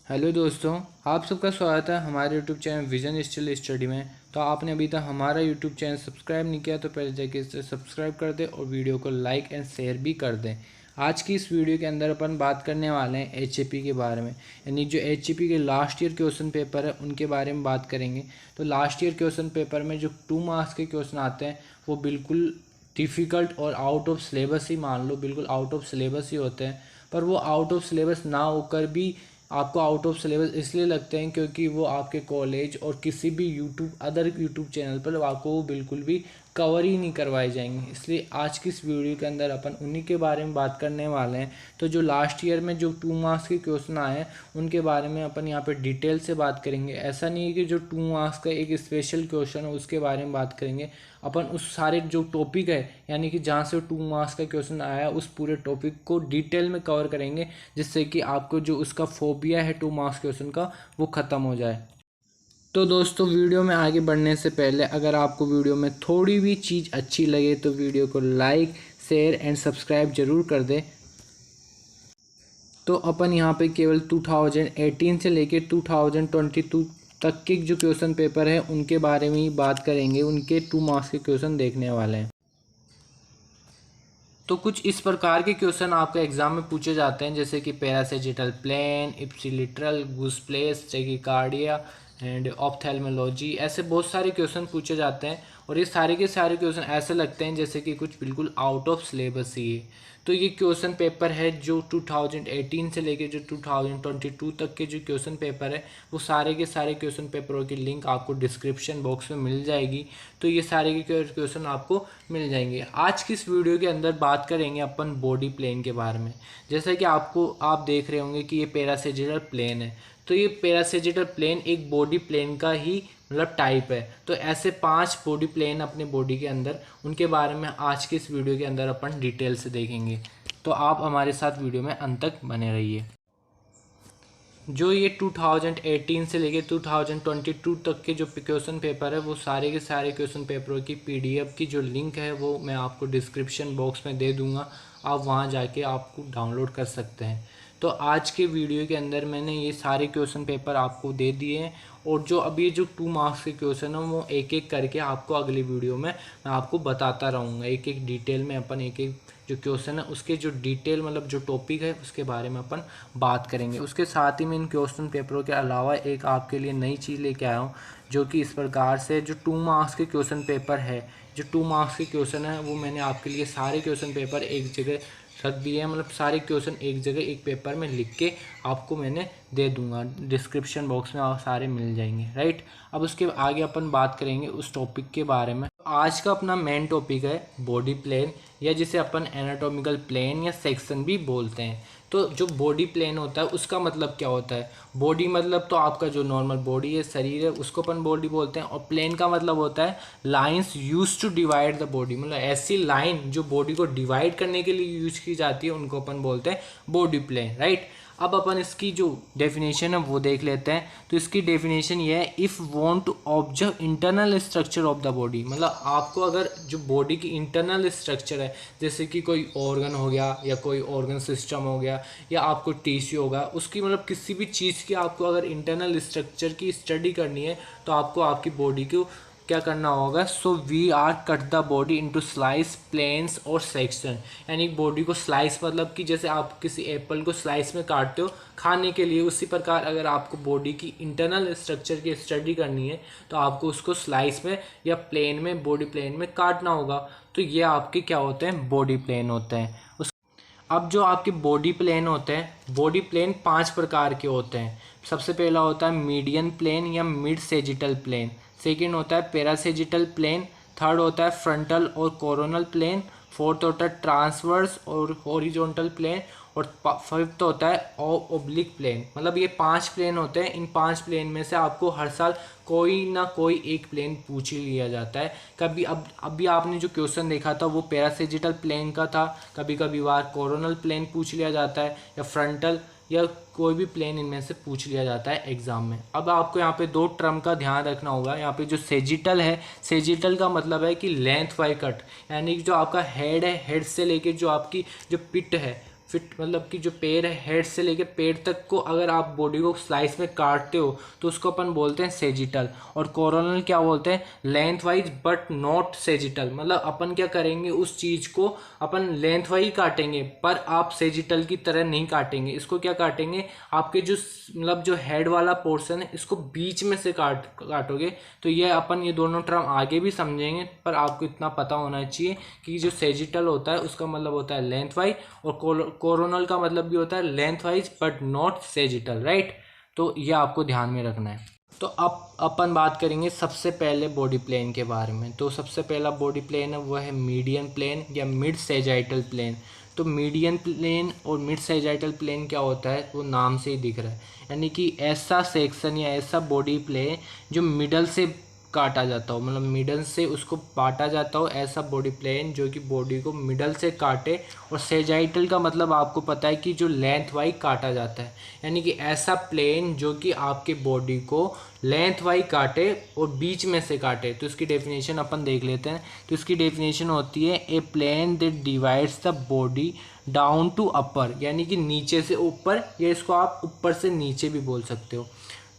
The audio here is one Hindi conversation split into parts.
हेलो दोस्तों, आप सबका स्वागत है हमारे YouTube channel vision still study में। तो आपने अभी तक हमारा यूट्यूब चैनल सब्सक्राइब नहीं किया तो पहले जाके इसे सब्सक्राइब कर दें और वीडियो को लाइक एंड शेयर भी कर दें। आज की इस वीडियो के अंदर अपन बात करने वाले हैं एचएपी के बारे में, यानी जो एचएपी के लास्ट ईयर क्वेश्चन पेपर है उनके बारे में बात करेंगे। तो लास्ट ईयर क्वेश्चन पेपर में जो 2 मार्क्स के क्वेश्चन आते हैं वो बिल्कुल डिफ़िकल्ट और आउट ऑफ सिलेबस ही मान लो, बिल्कुल आउट ऑफ सिलेबस ही होते हैं। पर वो आउट ऑफ सिलेबस ना होकर भी आपको आउट ऑफ सिलेबस इसलिए लगते हैं क्योंकि वो आपके कॉलेज और किसी भी अदर यूट्यूब चैनल पर आपको वो बिल्कुल भी कवर ही नहीं करवाए जाएंगे। इसलिए आज की इस वीडियो के अंदर अपन उन्हीं के बारे में बात करने वाले हैं। तो जो लास्ट ईयर में जो 2 मार्क्स के क्वेश्चन आए हैं उनके बारे में अपन यहाँ पे डिटेल से बात करेंगे। ऐसा नहीं है कि जो 2 मार्क्स का एक स्पेशल क्वेश्चन है उसके बारे में बात करेंगे। अपन उस सारे जो टॉपिक है, यानी कि जहाँ से 2 मार्क्स का क्वेश्चन आया उस पूरे टॉपिक को डिटेल में कवर करेंगे, जिससे कि आपको जो उसका फोबिया है 2 मार्क्स क्वेश्चन का वो ख़त्म हो जाए। तो दोस्तों, वीडियो में आगे बढ़ने से पहले अगर आपको वीडियो में थोड़ी भी चीज़ अच्छी लगे तो वीडियो को लाइक शेयर एंड सब्सक्राइब जरूर कर दें। तो अपन यहाँ पे केवल 2018 से लेके 2022 तक के जो क्वेश्चन पेपर है उनके बारे में ही बात करेंगे, उनके 2 मार्क्स के क्वेश्चन देखने वाले हैं। तो कुछ इस प्रकार के क्वेश्चन आपके एग्जाम में पूछे जाते हैं, जैसे कि parasagittal plane, ipsilateral, goose place, tachycardia and ophthalmology. ऐसे बहुत सारे क्वेश्चन पूछे जाते हैं और ये सारे के सारे क्वेश्चन ऐसे लगते हैं जैसे कि कुछ बिल्कुल आउट ऑफ सिलेबस ही है। तो ये क्वेश्चन पेपर है जो 2018 से लेके जो 2022 तक के जो क्वेश्चन पेपर है वो सारे के सारे क्वेश्चन पेपरों की लिंक आपको डिस्क्रिप्शन बॉक्स में मिल जाएगी। तो ये सारे के क्वेश्चन आपको मिल जाएंगे। आज की इस वीडियो के अंदर बात करेंगे अपन बॉडी प्लेन के बारे में। जैसा कि आप देख रहे होंगे कि ये पैरासेजिटल प्लेन है। तो ये पैरासेजिटल प्लेन एक बॉडी प्लेन का ही मतलब टाइप है। तो ऐसे 5 बॉडी प्लेन अपने बॉडी के अंदर, उनके बारे में आज के इस वीडियो के अंदर अपन डिटेल से देखेंगे। तो आप हमारे साथ वीडियो में अंत तक बने रहिए। जो ये 2018 से लेके 2022 तक के जो क्वेश्चन पेपर है वो सारे के सारे क्वेश्चन पेपरों की पीडीएफ की जो लिंक है वो मैं आपको डिस्क्रिप्शन बॉक्स में दे दूंगा। आप वहां जाके आपको डाउनलोड कर सकते हैं। तो आज के वीडियो के अंदर मैंने ये सारे क्वेश्चन पेपर आपको दे दिए हैं और जो अभी जो 2 मार्क्स के क्वेश्चन हैं वो एक एक करके आपको अगली वीडियो में मैं आपको बताता रहूँगा। एक एक डिटेल में अपन एक एक जो क्वेश्चन है उसके जो डिटेल मतलब जो टॉपिक है उसके बारे में अपन बात करेंगे। उसके साथ ही मैं इन क्वेश्चन पेपरों के अलावा एक आपके लिए नई चीज़ लेके आया हूँ, जो कि इस प्रकार से जो 2 मार्क्स के क्वेश्चन पेपर है, जो 2 मार्क्स के क्वेश्चन है वो मैंने आपके लिए सारे क्वेश्चन पेपर एक जगह रख दिए हैं। मतलब सारे क्वेश्चन एक जगह एक पेपर में लिख के आपको मैंने दे दूंगा। डिस्क्रिप्शन बॉक्स में आप सारे मिल जाएंगे, राइट। अब उसके आगे अपन बात करेंगे उस टॉपिक के बारे में। आज का अपना मेन टॉपिक है बॉडी प्लेन, या जिसे अपन एनाटॉमिकल प्लेन या सेक्शन भी बोलते हैं। तो जो बॉडी प्लेन होता है उसका मतलब क्या होता है? बॉडी मतलब तो आपका जो नॉर्मल बॉडी है, शरीर है, उसको अपन बॉडी बोलते हैं। और प्लेन का मतलब होता है lines use to divide the body, मतलब ऐसी लाइन जो बॉडी को डिवाइड करने के लिए यूज की जाती है उनको अपन बोलते हैं बॉडी प्लेन, राइट। अब अपन इसकी जो डेफिनेशन है वो देख लेते हैं। तो इसकी डेफिनेशन ये है, if want to observe internal structure of the body, मतलब आपको अगर जो बॉडी की इंटरनल स्ट्रक्चर है, जैसे कि कोई ऑर्गन हो गया या कोई ऑर्गन सिस्टम हो गया या आपको टिश्यू होगा, उसकी मतलब किसी भी चीज़ की आपको अगर इंटरनल स्ट्रक्चर की स्टडी करनी है तो आपको आपकी बॉडी को क्या करना होगा। So we are cut the body into slice, planes और सेक्शन। यानी बॉडी को स्लाइस मतलब कि जैसे आप किसी एप्पल को स्लाइस में काटते हो खाने के लिए, उसी प्रकार अगर आपको बॉडी की इंटरनल स्ट्रक्चर की स्टडी करनी है तो आपको उसको स्लाइस में या प्लेन में, बॉडी प्लेन में काटना होगा। तो ये आपके क्या होते हैं? बॉडी प्लेन होते हैं। अब जो आपके बॉडी प्लेन होते हैं, बॉडी प्लेन 5 प्रकार के होते हैं। सबसे पहला होता है मीडियन प्लेन या मिड सेजिटल प्लेन। सेकंड होता है पैरासेजिटल प्लेन। थर्ड होता है फ्रंटल और कोरोनल प्लेन। फोर्थ होता है ट्रांसवर्स और हॉरिजॉन्टल प्लेन। और फिफ्थ होता है ओब्लिक प्लेन। मतलब ये 5 प्लेन होते हैं। इन 5 प्लेन में से आपको हर साल कोई ना कोई एक प्लेन पूछ ही लिया जाता है। कभी अभी आपने जो क्वेश्चन देखा था वो पैरासेजिटल प्लेन का था, कभी कभी बार कोरोनल प्लेन पूछ लिया जाता है या फ्रंटल या कोई भी प्लेन इनमें से पूछ लिया जाता है एग्जाम में। अब आपको यहाँ पे 2 टर्म का ध्यान रखना होगा। यहाँ पे जो सेजिटल है, सेजिटल का मतलब है कि लेंथ बाय कट, यानी कि जो आपका हेड है, हेड से लेके जो आपकी जो पिट है, फिट मतलब कि जो पैर है हेड से लेके पेट तक को अगर आप बॉडी को स्लाइस में काटते हो तो उसको अपन बोलते हैं सेजिटल। और कोरोनल क्या बोलते हैं, length wise but not sagittal, मतलब अपन क्या करेंगे उस चीज़ को अपन लेंथ वाइज काटेंगे पर आप सेजिटल की तरह नहीं काटेंगे। इसको क्या काटेंगे, आपके जो मतलब जो हेड वाला पोर्शन है इसको बीच में से काटोगे। तो ये अपन ये दोनों टर्म आगे भी समझेंगे, पर आपको इतना पता होना चाहिए कि जो सेजिटल होता है उसका मतलब होता है लेंथ वाइज और कोरोनल का मतलब भी होता है length wise but not sagittal, right. तो ये आपको ध्यान में रखना है। तो अब अपन बात करेंगे सबसे पहले बॉडी प्लेन के बारे में। तो सबसे पहला बॉडी प्लेन है वो है मीडियन प्लेन या मिड सेजाइटल प्लेन। तो मीडियन प्लेन और मिड सेजाइटल प्लेन क्या होता है, वो नाम से ही दिख रहा है, यानी कि ऐसा सेक्शन या ऐसा बॉडी प्लेन जो मिडल से काटा जाता हो, मतलब मिडल से उसको बांटा जाता हो, ऐसा बॉडी प्लेन जो कि बॉडी को मिडल से काटे। और सेजाइटल का मतलब आपको पता है कि जो लेंथ वाइज काटा जाता है, यानी कि ऐसा प्लेन जो कि आपके बॉडी को लेंथ वाइज काटे और बीच में से काटे। तो इसकी डेफिनेशन अपन देख लेते हैं। तो इसकी डेफिनेशन होती है a plane that divides the body down to upper, यानी कि नीचे से ऊपर, या इसको आप ऊपर से नीचे भी बोल सकते हो।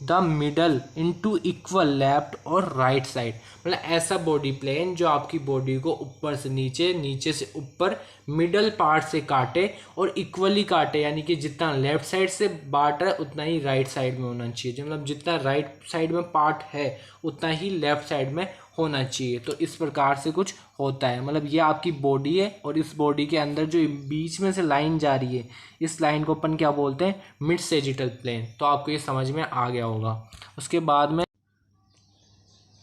The middle into equal left और राइट साइड, मतलब ऐसा बॉडी प्लेन जो आपकी बॉडी को ऊपर से नीचे, नीचे से ऊपर, मिडल पार्ट से काटे और इक्वली काटे, यानी कि जितना लेफ्ट साइड से बांट रहा है उतना ही राइट साइड में होना चाहिए। मतलब जितना राइट साइड में पार्ट है उतना ही लेफ्ट साइड में होना चाहिए। तो इस प्रकार से कुछ होता है, मतलब ये आपकी बॉडी है और इस बॉडी के अंदर जो बीच में से लाइन जा रही है, इस लाइन को अपन क्या बोलते हैं, मिड सेजिटल प्लेन। तो आपको ये समझ में आ गया होगा। उसके बाद में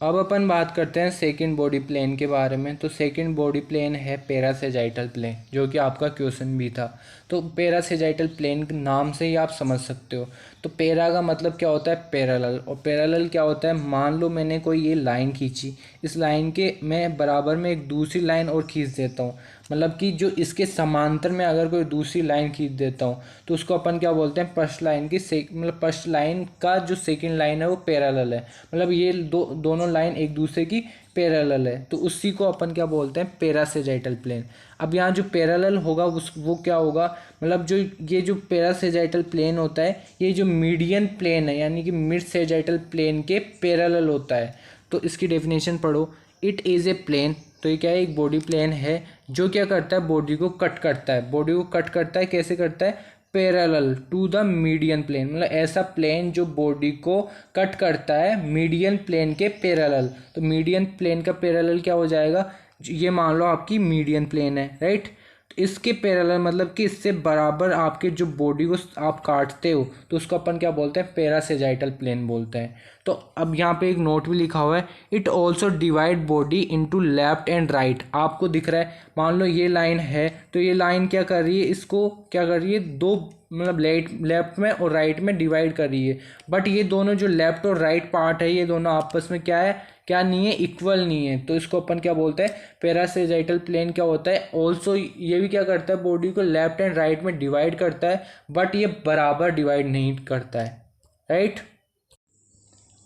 अब अपन बात करते हैं सेकंड बॉडी प्लेन के बारे में। तो सेकंड बॉडी प्लेन है पैरासेजाइटल प्लेन, जो कि आपका क्वेश्चन भी था। तो पैरासेजाइटल प्लेन के नाम से ही आप समझ सकते हो। तो पैरा का मतलब क्या होता है, पैरेलल, और पैरेलल क्या होता है, मान लो मैंने कोई ये लाइन खींची, इस लाइन के मैं बराबर में एक दूसरी लाइन और खींच देता हूँ, मतलब कि जो इसके समांतर में अगर कोई दूसरी लाइन खींच देता हूँ तो उसको अपन क्या बोलते हैं, फर्स्ट लाइन की मतलब फर्स्ट लाइन का जो सेकंड लाइन है वो पैरेलल है, मतलब ये दोनों लाइन एक दूसरे की पैरेलल है। तो उसी को अपन क्या बोलते हैं, पैरासेजाइटल प्लेन। अब यहाँ जो पैरेलल होगा वो क्या होगा, मतलब जो ये जो पैरासेजाइटल प्लेन होता है ये जो मीडियन प्लेन है, यानी कि मिड सेजाइटल प्लेन के पैरेलल होता है। तो इसकी डेफिनेशन पढ़ो, इट इज़ ए प्लेन। तो ये क्या है, एक बॉडी प्लेन है जो क्या करता है, बॉडी को कट करता है। बॉडी को कट करता है, कैसे करता है, parallel to the median plane, मतलब ऐसा प्लेन जो बॉडी को कट करता है मीडियन प्लेन के पैरेलल। तो मीडियन प्लेन का पैरेलल क्या हो जाएगा, ये मान लो आपकी मीडियन प्लेन है, राइट। तो इसके पैरेलल मतलब कि इससे बराबर आपके जो बॉडी को आप काटते हो तो उसको अपन क्या बोलते हैं, पैरासेजाइटल प्लेन बोलते हैं। तो अब यहाँ पे एक नोट भी लिखा हुआ है, it also divide body into left and right. आपको दिख रहा है, मान लो ये लाइन है, तो ये लाइन क्या कर रही है, इसको क्या कर रही है, दो मतलब लेफ्ट में और राइट में डिवाइड कर रही है। बट ये दोनों जो लेफ्ट और राइट पार्ट है ये दोनों आपस में क्या है, क्या नहीं है, इक्वल नहीं है। तो इसको अपन क्या बोलते हैं, पैरासेजाइटल प्लेन क्या होता है, ऑल्सो ये भी क्या करता है, बॉडी को लेफ्ट एंड राइट में डिवाइड करता है, बट ये बराबर डिवाइड नहीं करता है, राइट।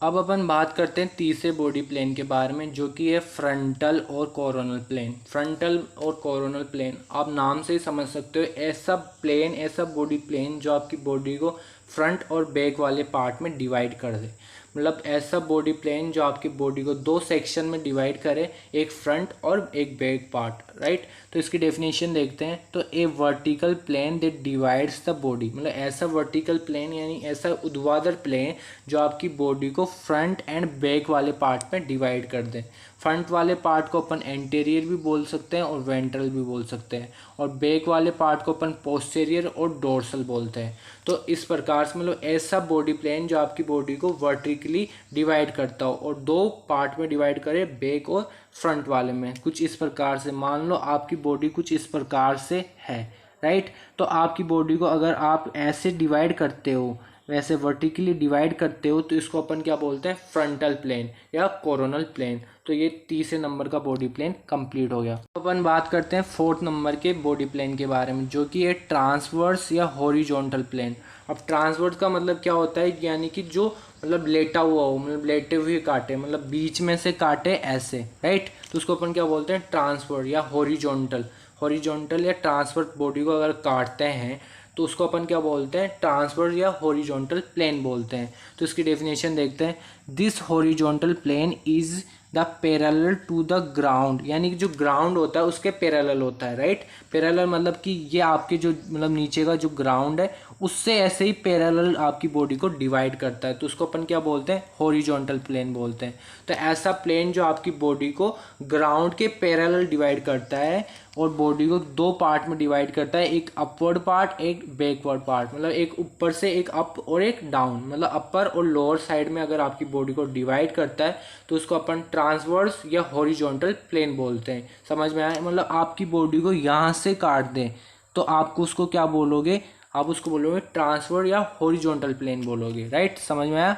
अब अपन बात करते हैं तीसरे बॉडी प्लेन के बारे में, जो कि है फ्रंटल और कोरोनल प्लेन। फ्रंटल और कोरोनल प्लेन आप नाम से ही समझ सकते हो, ऐसा प्लेन, ऐसा बॉडी प्लेन जो आपकी बॉडी को फ्रंट और बैक वाले पार्ट में डिवाइड कर दे। मतलब ऐसा बॉडी प्लेन जो आपकी बॉडी को दो सेक्शन में डिवाइड करे, एक फ्रंट और एक बैक पार्ट, राइट। तो इसकी डेफिनेशन देखते हैं। तो a vertical plane that divides the body, मतलब ऐसा वर्टिकल प्लेन यानी ऐसा ऊर्ध्वाधर प्लेन जो आपकी बॉडी को फ्रंट एंड बैक वाले पार्ट में डिवाइड कर दे। फ्रंट वाले पार्ट को अपन एंटेरियर भी बोल सकते हैं और वेंट्रल भी बोल सकते हैं, और बैक वाले पार्ट को अपन पोस्टीरियर और डोर्सल बोलते हैं। तो इस प्रकार से मतलब ऐसा बॉडी प्लेन जो आपकी बॉडी को वर्टिकली डिवाइड करता हो और दो पार्ट में डिवाइड करे, बैक और फ्रंट वाले में। कुछ इस प्रकार से मान लो आपकी बॉडी कुछ इस प्रकार से है, राइट। तो आपकी बॉडी को अगर आप ऐसे डिवाइड करते हो, वैसे वर्टिकली डिवाइड करते हो, तो इसको अपन क्या बोलते हैं, फ्रंटल प्लेन या कोरोनल प्लेन। तो ये तीसरे नंबर का बॉडी प्लेन कंप्लीट हो गया। तो अपन बात करते हैं फोर्थ नंबर के बॉडी प्लेन के बारे में, जो कि है ट्रांसवर्स या हॉरिजॉन्टल प्लेन। अब ट्रांसवर्स का मतलब क्या होता है, यानी कि जो मतलब लेटा हुआ हो, मतलब लेटे हुए काटे, मतलब बीच में से काटे ऐसे, राइट। तो उसको अपन क्या बोलते हैं, ट्रांसवर्स या हॉरिजॉन्टल। हॉरिजॉन्टल या ट्रांसवर्स बॉडी को अगर काटते हैं तो उसको अपन क्या बोलते हैं, ट्रांसवर्स या हॉरिजॉन्टल प्लेन बोलते हैं। तो इसकी डेफिनेशन देखते हैं। This horizontal plane is the parallel to the ground, यानी कि जो ग्राउंड होता है उसके पैरेलल होता है, राइट। पैरेलल मतलब कि ये आपके जो मतलब नीचे का जो ग्राउंड है उससे ऐसे ही पैरेलल आपकी बॉडी को डिवाइड करता है, तो उसको अपन क्या बोलते हैं, हॉरिजॉन्टल प्लेन बोलते हैं। तो ऐसा प्लेन जो आपकी बॉडी को ग्राउंड के पैरेलल डिवाइड करता है और बॉडी को दो पार्ट में डिवाइड करता है, एक अपवर्ड पार्ट एक बैकवर्ड पार्ट, मतलब एक ऊपर से एक अप और एक डाउन, मतलब अपर और लोअर साइड में अगर आपकी बॉडी को डिवाइड करता है तो उसको अपन ट्रांसवर्स या हॉरिजॉन्टल प्लेन बोलते हैं। समझ में आया, मतलब आपकी बॉडी को यहाँ से काट दें तो आपको उसको क्या बोलोगे, आप उसको बोलोगे ट्रांसवर्स या हॉरिजॉन्टल प्लेन बोलोगे, राइट। समझ में आया।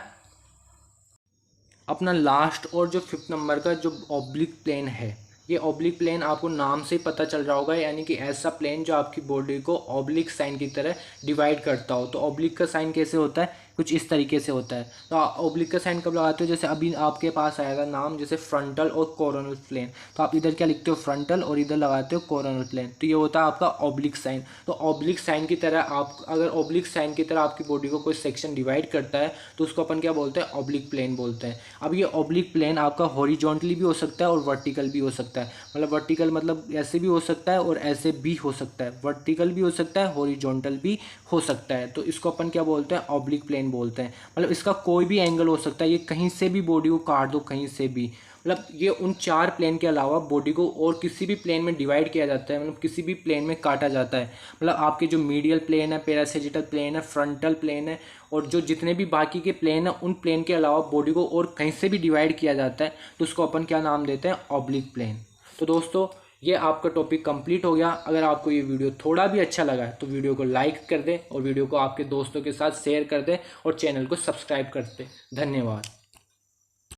अपना लास्ट और जो 5th नंबर का जो ऑब्लिक प्लेन है, ये ऑब्लिक प्लेन आपको नाम से ही पता चल रहा होगा, यानी कि ऐसा प्लेन जो आपकी बॉडी को ऑब्लिक साइन की तरह डिवाइड करता हो। तो ऑब्लिक का साइन कैसे होता है, कुछ इस तरीके से होता है। तो ऑब्लिक का साइन कब लगाते हो, जैसे अभी आपके पास आएगा नाम जैसे फ्रंटल और कोरोनल प्लेन, तो आप इधर क्या लिखते हो, फ्रंटल, और इधर लगाते हो कोरोनल प्लेन, तो ये होता है आपका ऑब्लिक साइन। तो ऑब्लिक साइन की तरह आप अगर ऑब्लिक साइन की तरह आपकी बॉडी को कोई सेक्शन डिवाइड करता है तो उसको अपन क्या बोलते हैं, ऑब्लिक प्लेन बोलते हैं। अब ये ऑब्लिक प्लेन आपका हॉरिजॉन्टली भी हो सकता है और वर्टिकल भी हो सकता है, मतलब वर्टिकल मतलब ऐसे भी हो सकता है और ऐसे भी हो सकता है, वर्टिकल भी हो सकता है हॉरिजॉन्टल भी हो सकता है। तो इसको अपन क्या बोलते हैं, ऑब्लिक प्लेन बोलते हैं। मतलब इसका कोई भी एंगल हो सकता है, ये कहीं से भी बॉडी को काट दो, कहीं से भी, मतलब ये उन 4 प्लेन के अलावा बॉडी को और किसी भी प्लेन में डिवाइड किया जाता है, मतलब किसी भी प्लेन में काटा जाता है। मतलब आपके जो मीडियल प्लेन है, पैरासेजिटल प्लेन है, फ्रंटल प्लेन है और जो जितने भी बाकी के प्लेन है, उन प्लेन के अलावा बॉडी को और कहीं से भी डिवाइड किया जाता है तो उसको अपन क्या नाम देते हैं, ऑब्लिक प्लेन। तो दोस्तों ये आपका टॉपिक कंप्लीट हो गया। अगर आपको ये वीडियो थोड़ा भी अच्छा लगा है तो वीडियो को लाइक कर दें और वीडियो को आपके दोस्तों के साथ शेयर कर दें और चैनल को सब्सक्राइब कर दें। धन्यवाद।